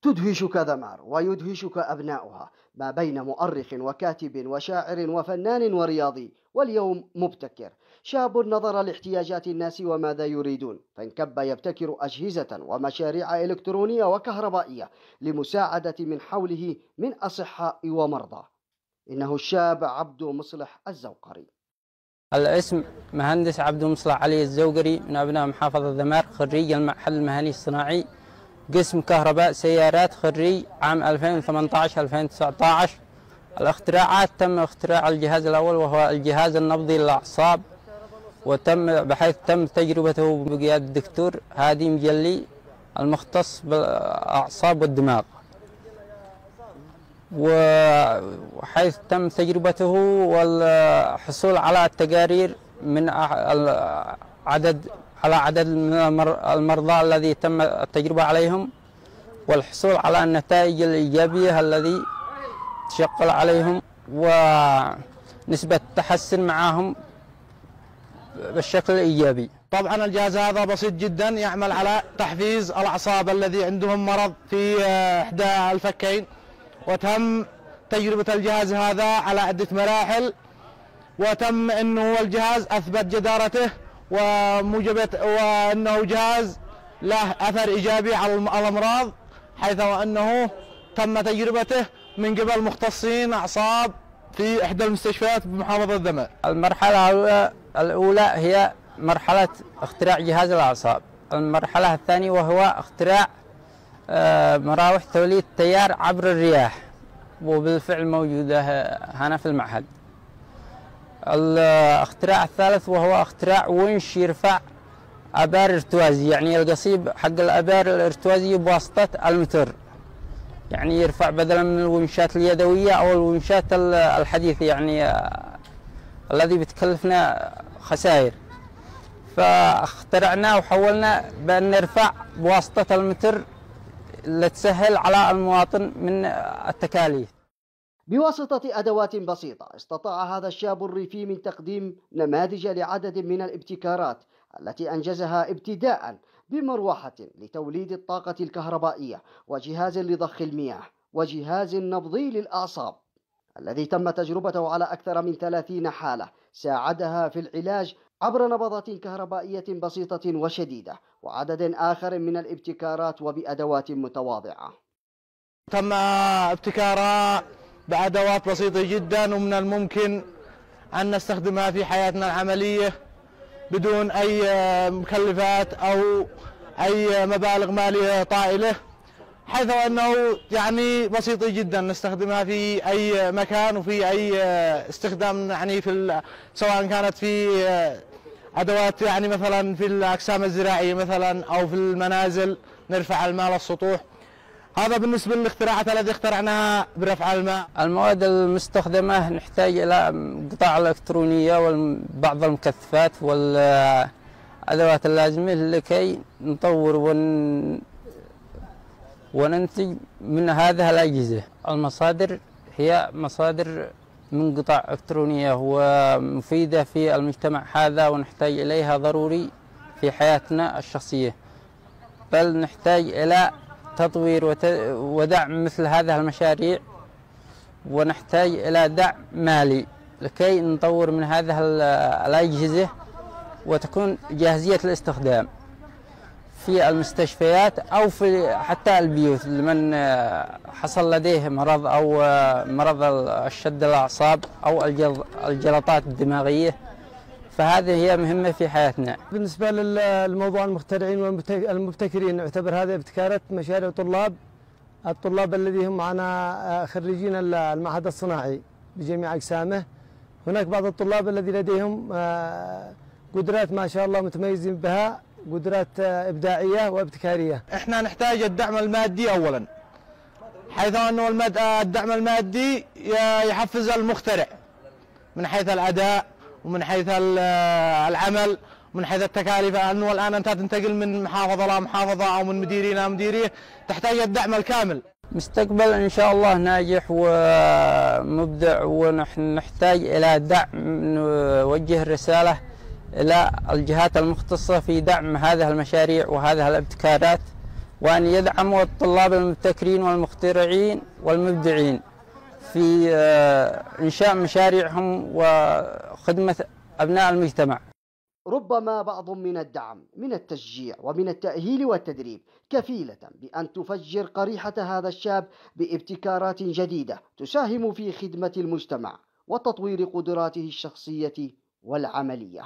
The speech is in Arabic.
تدهشك دمار ويدهشك أبناؤها، ما بين مؤرخ وكاتب وشاعر وفنان ورياضي. واليوم مبتكر، شاب نظر لاحتياجات الناس وماذا يريدون، فانكب يبتكر أجهزة ومشاريع إلكترونية وكهربائية لمساعدة من حوله من أصحاء ومرضى. إنه الشاب عبد مصلح الزوقري. الاسم مهندس عبد مصلح علي الزوقري، من أبناء محافظة ذمار، خريج المعهد المهني الصناعي قسم كهرباء سيارات، خريج عام 2018-2019. الاختراعات: تم اختراع الجهاز الأول وهو الجهاز النبضي للأعصاب، بحيث تم تجربته بقيادة الدكتور هادي مجلي المختص بالأعصاب والدماغ، وحيث تم تجربته والحصول على التقارير من عدد من المرضى الذي تم التجربة عليهم، والحصول على النتائج الإيجابية الذي تشكل عليهم، ونسبة التحسن معهم بالشكل الإيجابي. طبعا الجهاز هذا بسيط جدا، يعمل على تحفيز الأعصاب الذي عندهم مرض في إحدى الفكين، وتم تجربة الجهاز هذا على عدة مراحل، وتم أنه الجهاز أثبت جدارته وأنه جهاز له أثر إيجابي على الأمراض، حيث أنه تم تجربته من قبل مختصين أعصاب في إحدى المستشفيات بمحافظة ذمار. المرحلة الأولى هي مرحلة اختراع جهاز الأعصاب. المرحلة الثانية وهو اختراع مراوح توليد التيار عبر الرياح، وبالفعل موجودة هنا في المعهد. الاختراع الثالث وهو اختراع ونش يرفع أبار ارتوازي، يعني القصيب حق الأبار الارتوازية بواسطة المتر، يعني يرفع بدلا من الونشات اليدوية أو الونشات الحديثة، يعني الذي بتكلفنا خسائر. فاخترعنا وحولنا بأن نرفع بواسطة المتر لتسهل على المواطن من التكاليف. بواسطة أدوات بسيطة استطاع هذا الشاب الريفي من تقديم نماذج لعدد من الابتكارات التي أنجزها، ابتداء بمروحة لتوليد الطاقة الكهربائية، وجهاز لضخ المياه، وجهاز نبضي للأعصاب الذي تم تجربته على أكثر من 30 حالة ساعدها في العلاج عبر نبضات كهربائية بسيطة وشديدة، وعدد آخر من الابتكارات وبأدوات متواضعة. تم ابتكارها بأدوات بسيطة جدا، ومن الممكن أن نستخدمها في حياتنا العملية بدون أي مكلفات أو أي مبالغ مالية طائلة، حيث أنه يعني بسيطة جدا نستخدمها في أي مكان وفي أي استخدام، يعني سواء كانت في أدوات يعني مثلا في الأقسام الزراعية مثلا أو في المنازل نرفع الماء للسطوح. هذا بالنسبة للاختراعات التي اخترعناها برفع الماء. المواد المستخدمة نحتاج إلى قطع الإلكترونية وبعض المكثفات والأدوات اللازمة لكي نطور وننتج من هذه الأجهزة. المصادر هي مصادر من قطع إلكترونية ومفيدة في المجتمع هذا، ونحتاج إليها ضروري في حياتنا الشخصية، بل نحتاج إلى تطوير ودعم مثل هذه المشاريع، ونحتاج إلى دعم مالي لكي نطور من هذه الأجهزة وتكون جاهزية الاستخدام في المستشفيات أو في حتى البيوت لمن حصل لديه مرض أو مرض الشد الأعصاب أو الجلطات الدماغية، فهذه هي مهمة في حياتنا. بالنسبة للموضوع المخترعين والمبتكرين، نعتبر هذه ابتكارات مشاريع الطلاب الذي هم معنا خريجين المعهد الصناعي بجميع أقسامه. هناك بعض الطلاب الذي لديهم قدرات ما شاء الله متميزين بها، قدرات إبداعية وابتكارية. احنا نحتاج الدعم المادي أولا، حيث أنه الدعم المادي يحفز المخترع من حيث الأداء ومن حيث العمل ومن حيث التكاليف، لأنه الآن أنت تنتقل من محافظة لمحافظة أو من مديرية إلى مديرية، تحتاج الدعم الكامل. مستقبل إن شاء الله ناجح ومبدع، ونحن نحتاج إلى دعم، نوجه رسالة إلى الجهات المختصة في دعم هذه المشاريع وهذه الابتكارات وأن يدعموا الطلاب المبتكرين والمخترعين والمبدعين في إنشاء مشاريعهم وخدمة أبناء المجتمع. ربما بعض من الدعم، من التشجيع ومن التأهيل والتدريب كفيلة بأن تفجر قريحة هذا الشاب بابتكارات جديدة تساهم في خدمة المجتمع وتطوير قدراته الشخصية والعملية.